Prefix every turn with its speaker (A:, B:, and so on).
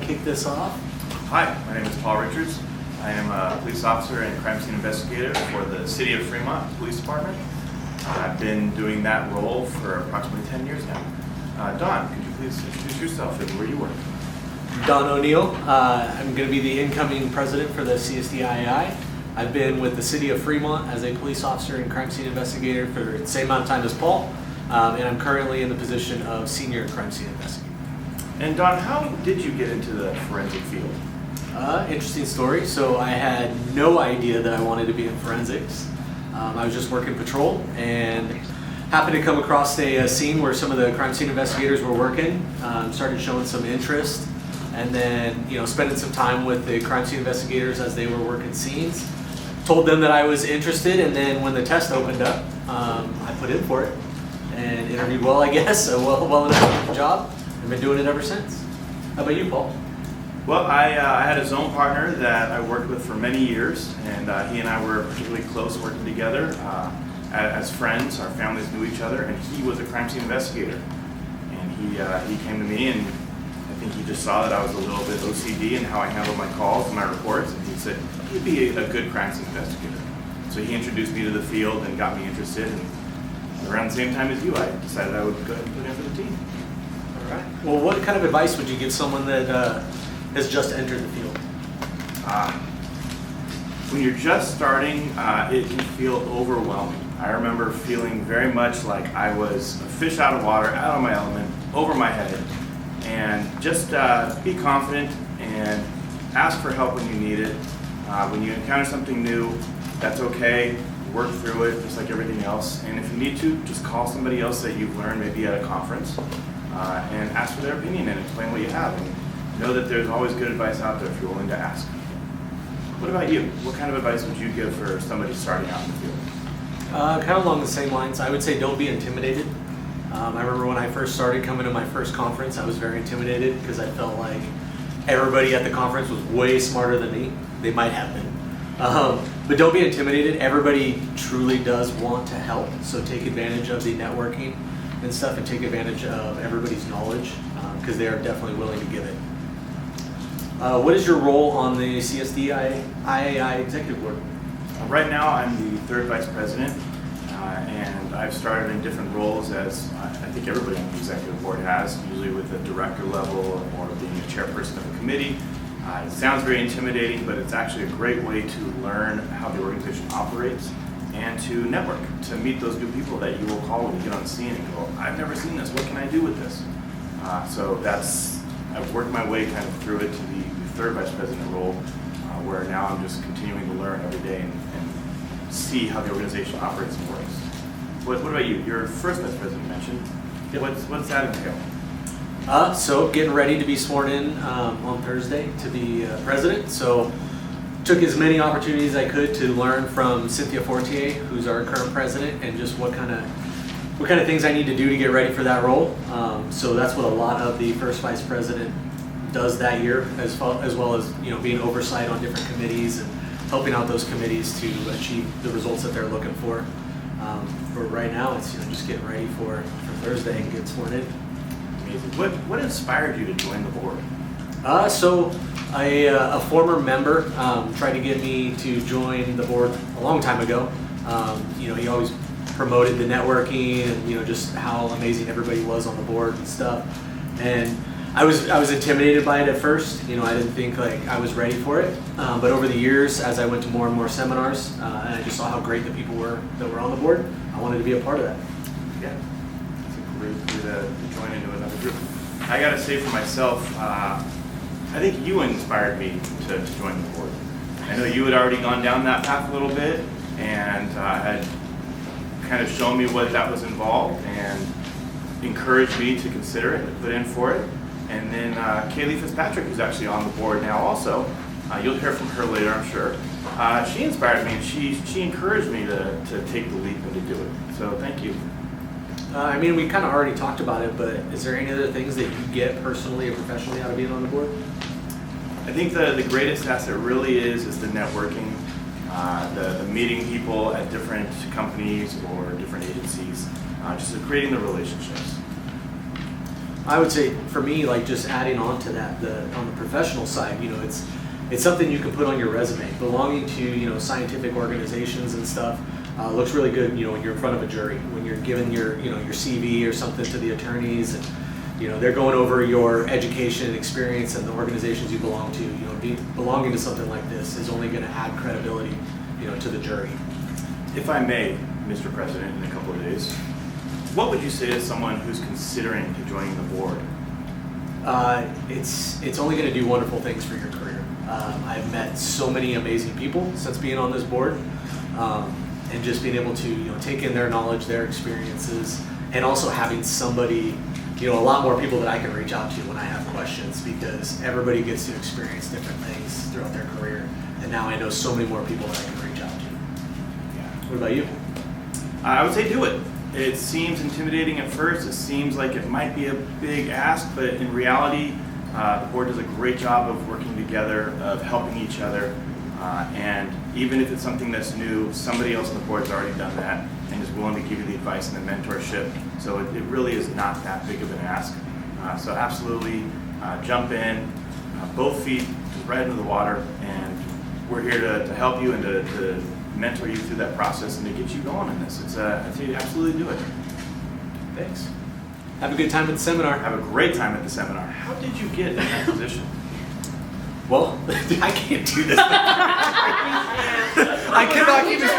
A: kick this off.
B: Hi, my name is Paul Richards. I am a police officer and crime scene investigator for the City of Fremont Police Department. I've been doing that role for approximately 10 years now. Don, could you please introduce yourself and where you work?
A: Don O'Neill. I'm going to be the incoming president for the CSDII. I've been with the City of Fremont as a police officer and crime scene investigator for the same amount of time as Paul, and I'm currently in the position of senior crime scene investigator.
B: And Don, how did you get into the forensic field?
A: Interesting story. So I had no idea that I wanted to be in forensics. I was just working patrol and happened to come across a scene where some of the crime scene investigators were working. Started showing some interest, and then spending some time with the crime scene investigators as they were working scenes. Told them that I was interested, and then when the test opened up, I put in for it and interviewed well, I guess. Well enough for the job. I've been doing it ever since. How about you, Paul?
B: Well, I had a zone partner that I worked with for many years, and he and I were particularly close working together as friends. Our families knew each other, and he was a crime scene investigator. And he came to me, and I think he just saw that I was a little bit OCD in how I handled my calls and my reports, and he said, you'd be a good crime scene investigator. So he introduced me to the field and got me interested, and around the same time as you, I decided I would go ahead and put in for the team.
A: All right. Well, what kind of advice would you give someone that has just entered the field?
B: When you're just starting, it can feel overwhelming. I remember feeling very much like I was a fish out of water, out of my element, over my head. And just be confident and ask for help when you need it. When you encounter something new, that's okay. Work through it just like everything else. And if you need to, just call somebody else that you've learned maybe at a conference and ask for their opinion and explain what you have. And know that there's always good advice out there if you're willing to ask. What about you? What kind of advice would you give for somebody starting out in the field?
A: Kind of along the same lines. I would say don't be intimidated. I remember when I first started coming to my first conference, I was very intimidated because I felt like everybody at the conference was way smarter than me. They might have been. But don't be intimidated. Everybody truly does want to help, so take advantage of the networking and stuff and take advantage of everybody's knowledge because they are definitely willing to give it. What is your role on the CSDII Executive Board?
B: Right now, I'm the third vice president, and I've started in different roles as I think everybody on the executive board has, usually with a director level or being a chairperson of a committee. It sounds very intimidating, but it's actually a great way to learn how the organization operates and to network, to meet those new people that you will call when you get on the scene and go, I've never seen this, what can I do with this? So I've worked my way kind of through it to the third vice president role, where now I'm just continuing to learn every day and see how the organization operates and works. What about you? Your first vice president you mentioned.
A: Yep.
B: What's that entail?
A: So getting ready to be sworn in on Thursday to be president. So took as many opportunities I could to learn from Cynthia Fortier, who's our current president, and just what kind of things I need to do to get ready for that role. So that's what a lot of the first vice president does that year, as well as being oversight on different committees and helping out those committees to achieve the results that they're looking for. For right now, it's just getting ready for Thursday and get sworn in.
B: Amazing. What inspired you to join the board?
A: So a former member tried to get me to join the board a long time ago. He always promoted the networking and just how amazing everybody was on the board and stuff. And I was intimidated by it at first. I didn't think like I was ready for it. But over the years, as I went to more and more seminars, and I just saw how great the people were that were on the board, I wanted to be a part of that.
B: Yeah, it's a great way to join into another group. I gotta say for myself, I think you inspired me to join the board. I know you had already gone down that path a little bit and had kind of shown me what that was involved and encouraged me to consider it and put in for it. And then Kaylee Fitzpatrick, who's actually on the board now also, you'll hear from her later, I'm sure. She inspired me and she encouraged me to take the leap and to do it. So thank you.
A: We kind of already talked about it, but is there any other things that you get personally or professionally out of being on the board?
B: I think the greatest asset really is the networking, the meeting people at different companies or different agencies, just creating the relationships.
A: I would say for me, like just adding on to that, on the professional side, it's something you can put on your resume. Belonging to scientific organizations and stuff looks really good. When you're in front of a jury, when you're giving your your CV or something to the attorneys, and they're going over your education and experience and the organizations you belong to. Belonging to something like this is only going to add credibility to the jury.
B: If I may, Mr. President, in a couple of days, what would you say to someone who's considering joining the board?
A: It's only going to do wonderful things for your career. I've met so many amazing people since being on this board, and just being able to take in their knowledge, their experiences, and also having somebody, a lot more people that I can reach out to when I have questions, because everybody gets to experience different things throughout their career, and now I know so many more people that I can reach out to.
B: Yeah.
A: What about you?
B: I would say do it. It seems intimidating at first. It seems like it might be a big ask, but in reality, the board does a great job of working together, of helping each other, and even if it's something that's new, somebody else on the board has already done that and is willing to give you the advice and the mentorship. So it really is not that big of an ask. So absolutely jump in, both feet just right into the water, and we're here to help you and to mentor you through that process and to get you going in this. I'd say absolutely do it.
A: Thanks. Have a good time at the seminar.
B: Have a great time at the seminar. How did you get in that position?
A: Well, I can't do this. I cannot keep this.